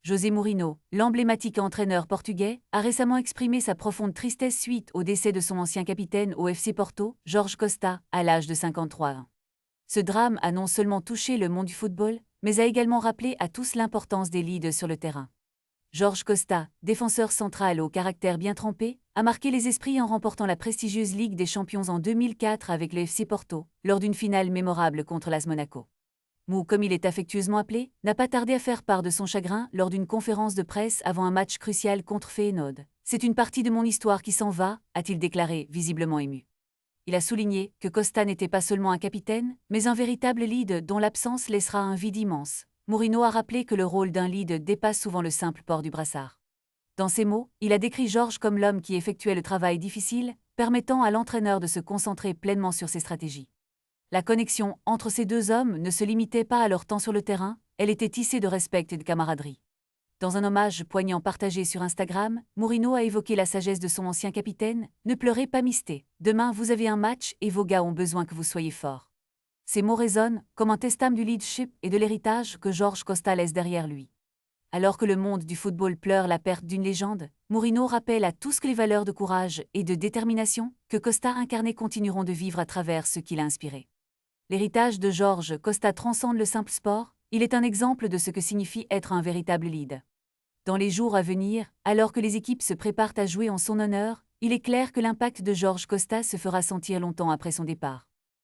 José Mourinho, l'emblématique entraîneur portugais, a récemment exprimé sa profonde tristesse suite au décès de son ancien capitaine au FC Porto, Jorge Costa, à l'âge de 53 ans. Ce drame a non seulement touché le monde du football, mais a également rappelé à tous l'importance des leads sur le terrain. Jorge Costa, défenseur central au caractère bien trempé, a marqué les esprits en remportant la prestigieuse Ligue des Champions en 2004 avec le FC Porto, lors d'une finale mémorable contre l'AS Monaco. Mou, comme il est affectueusement appelé, n'a pas tardé à faire part de son chagrin lors d'une conférence de presse avant un match crucial contre Feyenoord. « C'est une partie de mon histoire qui s'en va », a-t-il déclaré, visiblement ému. Il a souligné que Costa n'était pas seulement un capitaine, mais un véritable lead dont l'absence laissera un vide immense. Mourinho a rappelé que le rôle d'un lead dépasse souvent le simple port du brassard. Dans ces mots, il a décrit Jorge comme l'homme qui effectuait le travail difficile, permettant à l'entraîneur de se concentrer pleinement sur ses stratégies. La connexion entre ces deux hommes ne se limitait pas à leur temps sur le terrain, elle était tissée de respect et de camaraderie. Dans un hommage poignant partagé sur Instagram, Mourinho a évoqué la sagesse de son ancien capitaine. « Ne pleurez pas, Misté. Demain vous avez un match et vos gars ont besoin que vous soyez forts. » Ces mots résonnent comme un testament du leadership et de l'héritage que Jorge Costa laisse derrière lui. Alors que le monde du football pleure la perte d'une légende, Mourinho rappelle à tous que les valeurs de courage et de détermination que Costa incarnait continueront de vivre à travers ce qu'il a inspiré. L'héritage de Jorge Costa transcende le simple sport, il est un exemple de ce que signifie être un véritable lead. Dans les jours à venir, alors que les équipes se préparent à jouer en son honneur, il est clair que l'impact de Jorge Costa se fera sentir longtemps après son départ.